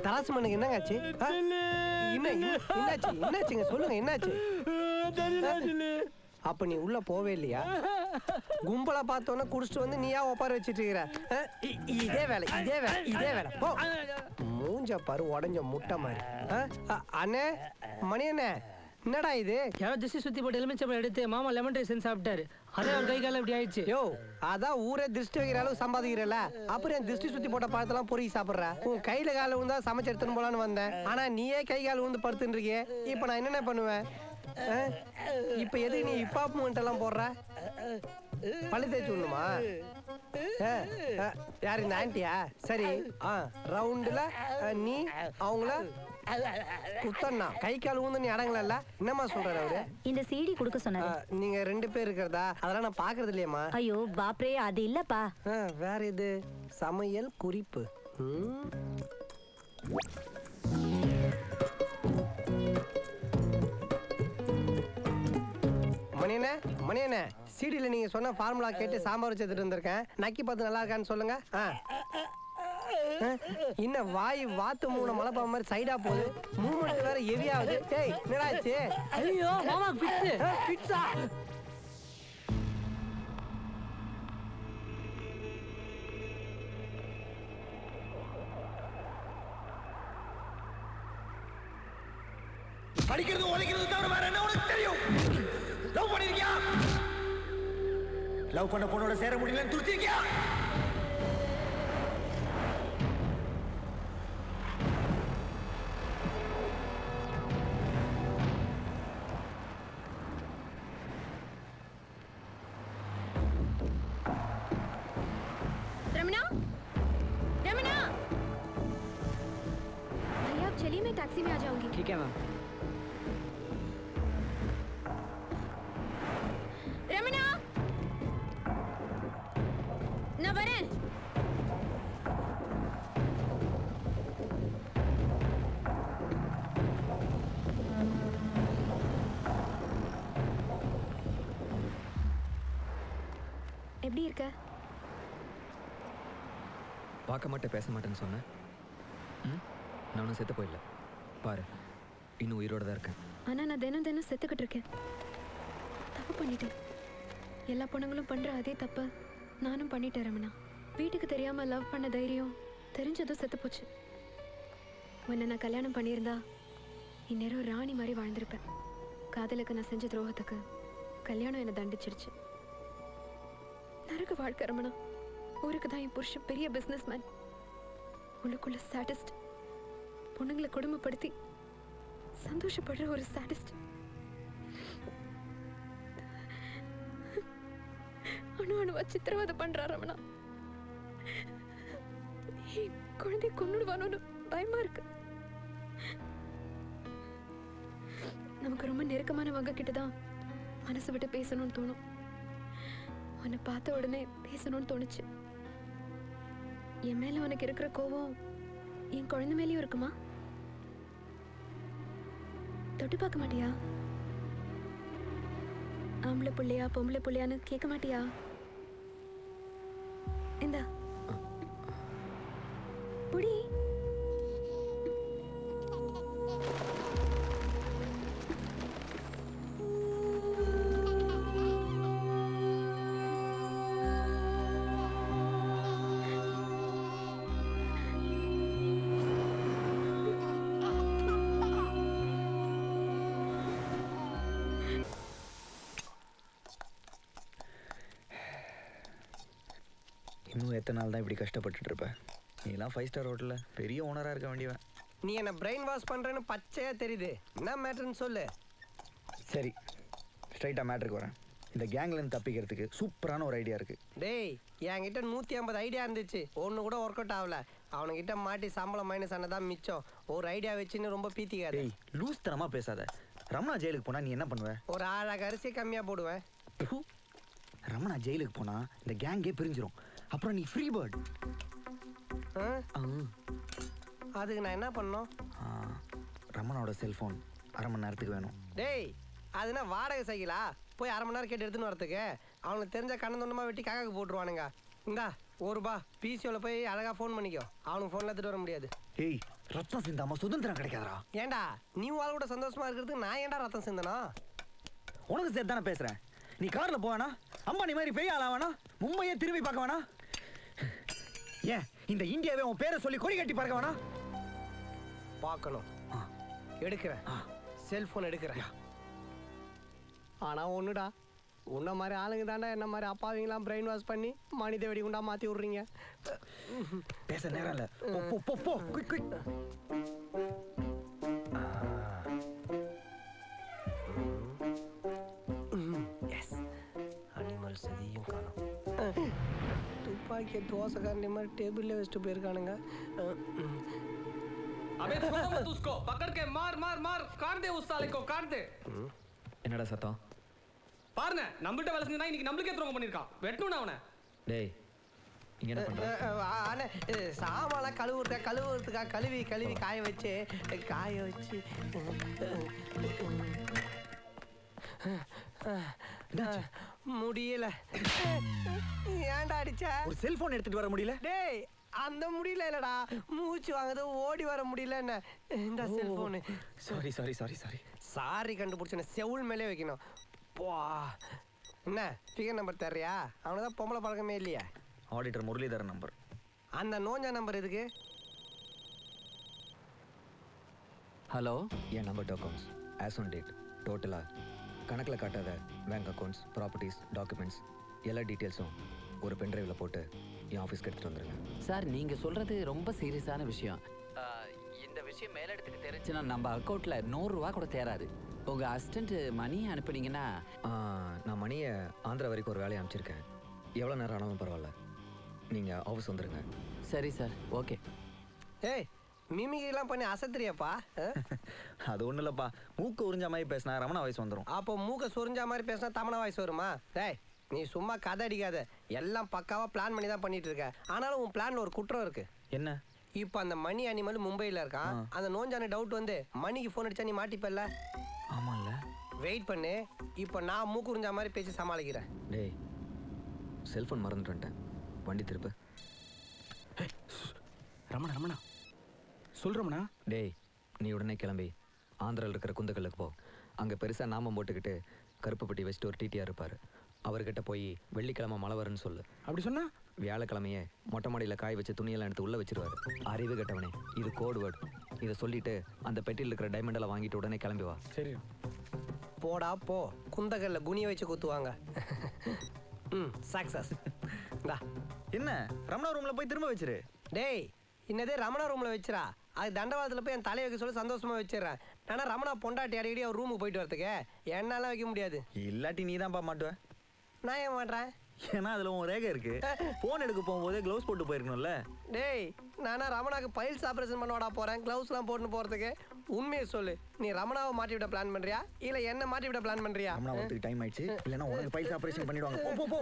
தராசு மண்ணுக்கு என்னங்க ஆச்சு? என்னாச்சுங்க சொல்லுங்க, என்னாச்சு? அப்ப நீ உள்ள போவே இல்லையா? கும்பலா பார்த்தோன்னா குடிச்சிட்டு வந்து நீயா ஒப்பார வச்சிட்டு இருக்கிற. இதே வேலை போ. மூஞ்ச பாரு உடஞ்ச முட்டை மாதிரி. அண்ணே, மணி அண்ணே, என்னடா இது? யாரோ திருஷ்டி சுத்தி போட்டு எலுமிச்சம்பழம் எடுத்து மாமா லெமன் ரைஸ் சாப்பிட்டாரு. அதே ஒரு கை காலம் இப்படி ஆயிடுச்சு. யோ, அதான் ஊரே திருஷ்டி வைக்கிற அளவு சம்பாதிக்கிறல, அப்புறம் என் திருஷ்டி சுத்தி போட்ட பழத்தெல்லாம் பொறுக்கி சாப்பிட்ற. உன் கையில கால விழுந்தா சமைச்சு எடுத்துன்னு போலான்னு வந்தேன். ஆனா நீயே கை கால் விழுந்து படுத்துட்டு இருக்கியே, இப்ப நான் என்னென்ன பண்ணுவேன்? இப்ப எதுக்கு நீ ஹிப்ஹாப் மூமெண்ட் எல்லாம் போடுற? பழி தேய்ச்சி விடணுமா? யார் இந்த ஆன்ட்டியா? சரி, ரவுண்டுல நீ அவங்கள குத்தண்ணா கை கால் ஊந்து நீ அடங்கல. என்னமா சொல்றாரு அவரு? இந்த சிடி கொடுக்க சொன்னாரு. நீங்க 2 பேர் இருக்கிறதா? அதெல்லாம் நான் பாக்குறது இல்லையம்மா. ஐயோ பாப்ரே, அது இல்லப்பா. வேற இது சமையல் குறிப்பு. மணியண்ணே, சிடியில் நீங்க சொன்ன ஃபார்முலா கேட்டு சாம்பார் வச்சு எடுத்துட்டு வந்திருக்கேன். நக்கி பார்த்து நல்லா இருக்கான்னு சொல்லுங்க. இன்னும் வாய் வாத்து மூணு மலைப்பா மாதிரி சைடா போகுது. மூமெண்ட் வேற ஹெவியாகுது. டேய், என்னடா ஆச்சு? ஐயோ மாமா, பிட்ஸா. படிக்கிறது ஒழிக்கிறது தவிர வேற என்ன உனக்கு தெரியும்? லவ் பண்ணிருக்கியா? லவ் பண்ண பொண்ணோட சேர முடியலன்னு துடிச்சிருக்கியா? रमना, रमना, भैया आप चलिए, मैं टैक्सी में आ जाऊंगी. ठीक है मैम. रमना, ना वरें. எப்படி இருக்க? பார்க்க மாட்டேன், பேச மாட்டேன்னு சொன்னேன். நானும் செத்து போயிடல. பாரு, இன்னும் உயிரோட தான் இருக்கேன். ஆனா நான் தினம் தினம் செத்துக்கிட்டு இருக்கேன். தப்பு பண்ணிட்டேன். எல்லா பொண்ணுங்களும் பண்ற அதே தப்ப நானும் பண்ணிட்டேன் ரமணா. வீட்டுக்கு தெரியாம லவ் பண்ண தைரியம் தெரிஞ்சதும் செத்து போச்சு. உன்னை நான் கல்யாணம் பண்ணியிருந்தா இந்நேரம் ராணி மாதிரி வாழ்ந்திருப்பேன். காதலுக்கு நான் செஞ்ச துரோகத்துக்கு கல்யாணம் என்னை தண்டிச்சிருச்சு. நரக வாழ்க்கை ரமணா. ஊருக்கு தான் என் புருஷன் பெரிய பிசினஸ் மேன், உள்ளுக்குள்ள சாடிஸ்ட், பொண்ணுங்களை கொடுமைப்படுத்தி சந்தோஷப்படுற ஒரு சாடிஸ்ட். அணுவா சித்திரவதை பண்றாரு ரமணா. குழந்தை கொன்னுடுவானு பயமா இருக்கு. நமக்கு ரொம்ப நெருக்கமானவங்க கிட்டதான் மனசு விட்டு பேசணும்னு தோணும். உன்னை பார்த்த உடனே பேசணும்னு தோணுச்சு. என் மேல உனக்கு இருக்கிற கோவம் என் குழந்தை மேலேயும் இருக்குமா? தொட்டு பார்க்க மாட்டியா? ஆம்பளை பிள்ளையா பொம்பளை பிள்ளையான்னு கேட்க மாட்டியா? இந்தா புடி. இன்னும் எத்தனை நாள் தான் இப்படி கஷ்டப்பட்டுட்டு இருப்ப? நீலாம் 5 ஸ்டார் ஹோட்டலில் பெரிய ஓனராக இருக்க வேண்டியவன். நீ என்ன பிரெயின் வாஷ் பண்ணுறேன்னு பச்சையா தெரியுது. என்ன மேட்டர்ன்னு சொல்லு. சரி, ஸ்ட்ரைட்டாக மேட்ருக்கு வரேன். இந்த கேங்லேருந்து தப்பிக்கிறதுக்கு சூப்பரான ஒரு ஐடியா இருக்குது. டேய், என்கிட்ட 150 ஐடியா இருந்துச்சு, ஒன்று கூட ஒர்க் அவுட் ஆகல. அவனுக்கிட்ட மாட்டி சம்பளம் மைனஸ் ஆனதான் மிச்சம். ஒரு ஐடியா வச்சுன்னு ரொம்ப பீத்திக்காது. டேய், லூஸ் தனமாக பேசாத. ரமணா ஜெயிலுக்கு போனால் நீ என்ன பண்ணுவ? ஒரு ஆழாக அரிசி கம்மியாக போடுவேன். ரமணா ஜெயிலுக்கு போனால் இந்த கேங்கே பிரிஞ்சிரும். அப்புறம் நீ ஃப்ரீ பேர்ட். அதுக்கு நான் என்ன பண்ணணும்? ரமணாவோட செல்ஃபோன் அரை மணி நேரத்துக்கு வேணும். டேய், அதுனா வாடகை சைக்கிளா? போய் அரை மணி நேரம் கேட்டு எடுத்துன்னு வரதுக்கு? அவனுக்கு தெரிஞ்ச கண்ணந்தொண்டமாக வெட்டி காக்காக்கு போட்டுருவானுங்க. இந்தா ரூபா பிசிஓல போய் அழகா ஃபோன் பண்ணிக்கோ. அவனுக்கு ஃபோன்ல எடுத்துட்டு வர முடியாது. ஏய் ரத்தம் சிந்தாம சுதந்திரம் கிடைக்காதடா. ஏன்டா நீ வாழ் கூட சந்தோஷமா இருக்கிறதுக்கு நான் ஏன்டா ரத்தம் சிந்தனா? உனக்கு சேர்த்து தானே பேசுறேன். நீ கார்ல போவானா, அம்பானி மாதிரி பெரிய ஆளா வேணா, மும்பையே திரும்பி பார்க்க வேணா, ஏன் இந்த இந்தியாவே உன் பேரை சொல்லி கொடி கட்டி பார்க்க வேணா? பார்க்கணும். எடுக்கிறேன், செல்போன் எடுக்கிறேன். ஆனா ஒண்ணுடா, உன்ன மாதிரி ஆளுங்க தாண்டா என்ன மாதிரி அப்பாவிங்களாம் பிரெயின் வாஷ் பண்ணி மனித வெடிகுண்டா மாத்தி விடுறீங்க. பேச நேரம் இல்ல, போ போ போ போ குயிக் குயிக். எஸ், அனிமல் சதியும் காணும். துப்பாக்கிய தோசைக்காரண்டி மாதிரி டேபிள்ல வச்சுட்டு போயிருக்கானுங்க. अबे छोड़ो मत उसको, पकड़ के मार मार मार, काट दे उस साले को, काट दे. என்னடா சத்தம்? பாருங்க, நம்மள்ட்ட வேலை செஞ்சா இன்னைக்கு நம்மளுக்கே துரோகம் பண்ணிருக்கான். வெட்டணும் அவனை. டேய் இங்க என்ன பண்ற? அண்ணே சாமான்லாம் கழுவுறதுக்காக கழுவி காய வச்சு முடியல. ஏன்டா அடிச்ச? ஒரு செல்போன் எடுத்துட்டு வர முடியல? டேய் அந்த முடியல இல்லடா, மூச்சு வாங்குது, ஓடி வர முடியல. என்ன இந்த cellphone? Sorry sorry sorry sorry. Sorry கண்டுபிடிச்சேன், செவுள் மேலே வைக்கணும். போ. என்ன ஃபிகர் நம்பர் தர்றியா? அவனுக்கு தான் பொம்பளை பழக்கமே இல்லையா? Auditor Muralidharan number. அந்த நோஞ்சா நம்பர் எதுக்கு? ஹலோ, என் number accounts as on date டோட்டலாக கணக்கில் காட்டாத பேங்க் அக்கௌண்ட்ஸ், ப்ராப்பர்ட்டிஸ், டாக்குமெண்ட்ஸ் எல்லா டீட்டெயில்ஸும் ஒரு பென்ட்ரைவில் போட்டு என் ஆஃபீஸ்க்கு எடுத்துகிட்டு வந்துடுங்க. சார் நீங்கள் சொல்கிறது ரொம்ப சீரியஸான விஷயம். இந்த விஷயம் மேலிடத்துக்கு தெரிஞ்சுன்னா நம்ம அக்கௌண்ட்டில் 100 ரூபா கூட தேராது. உங்கள் அசிஸ்டண்ட்டு மணியை அனுப்புனீங்கன்னா நான் மணியை ஆந்திரா வரைக்கும் ஒரு வேலையை அனுப்பிச்சிருக்கேன். எவ்வளோ நேரம் ஆனாலும் பரவாயில்ல, நீங்கள் ஆஃபீஸ் வந்துடுங்க. சரி சார், ஓகே. ஏய் மிமிகிரிலாம் பண்ணி அசத்துறியாப்பா? அது ஒன்றும் இல்லைப்பா, மூக்கு உறிஞ்ச மாதிரி பேசினா ரமணா வயசு வந்துடும். அப்போ மூக்க சொரிஞ்சா மாதிரி பேசினா தமிழ வாய்ஸ் வருமா? டேய் நீ சும்மா கதை அடிக்காத, எல்லாம் பக்காவாக பிளான் பண்ணி தான் பண்ணிட்டு இருக்க. ஆனாலும் உன் பிளான்ல ஒரு குற்றம் இருக்கு. என்ன? இப்போ அந்த மணி அனிமல் மும்பையில் இருக்கான். அந்த நோஞ்சான டவுட் வந்து மணிக்கு ஃபோன் அடிச்சா நீ மாட்டிப்பல்ல? ஆமாம்ல. வெயிட் பண்ணு, இப்போ நான் மூக்கு உறிஞ்சா மாதிரி பேசி சமாளிக்கிறேன். டேய் செல்ஃபோன் மறந்துட்டு வந்துட்டேன், வண்டி திருப்பு. ரமணா சொல்கிறோம்ண்ணா. டேய் நீ உடனே கிளம்பி ஆந்திராவில் இருக்கிற குந்தக்கல்லுக்கு போ. அங்கே பெருசாக நாமம் போட்டுக்கிட்டு கருப்பு பெட்டி வச்சுட்டு ஒரு டிடிஆர் இருப்பார். அவர்கிட்ட போய் வெள்ளிக்கிழமை மழை வரும்னு சொல்லு. அப்படி சொன்னா வியாழக்கிழமையே மொட்டை மாடியில் காய வச்சு துணியெல்லாம் எடுத்து உள்ளே வச்சிருவாரு. அறிவு கட்டவனே, இது கோட் வேர்டு. இதை சொல்லிட்டு அந்த பெட்டியில் இருக்கிற டைமண்டெல்லாம் வாங்கிட்டு உடனே கிளம்பி வா. சரி. போடா போ, குந்தகல்ல குனிய வச்சு குத்துவாங்க. சக்சஸ். என்ன ரமணா ரூமில் போய் திரும்ப வச்சிரு. டேய் இன்னதே ரமணா ரூமில் வச்சிரா, அது தண்டவாளத்தில் போய் என் தலையை வைக்க சொல்லி சந்தோஷமாக வச்சிடறேன். ஆனால் ரமணா பொண்டாட்டி அடிக்கடி அவர் ரூமுக்கு போயிட்டு வரதுக்கு என்னால வைக்க முடியாது. இல்லாட்டி நீ தான்ப்பா மாட்டுவ. நான் ஏன் மாட்டேன்? ஏன்னா அதில் உன் ரேகை இருக்கு. ஃபோன் எடுக்க போகும்போதே க்ளவுஸ் போட்டு போயிருக்கணும்ல. டேய் நானா ரமணாக்கு பைல்ஸ் ஆப்ரேஷன் பண்ண போகிறேன், க்ளவுஸ்லாம் போட்டு போகிறதுக்கு? உண்மையை சொல்லு, நீ ரமணாவை மாட்டி விட பிளான் பண்ணுறியா இல்லை என்ன மாட்டி விட பிளான் பண்ணுறியா? ரமணா வரதுக்கு டைம் ஆயிடுச்சு, இல்லைன்னா உனக்கு பைல்ஸ் ஆப்ரேஷன் பண்ணிடுவாங்க. போ போ போ.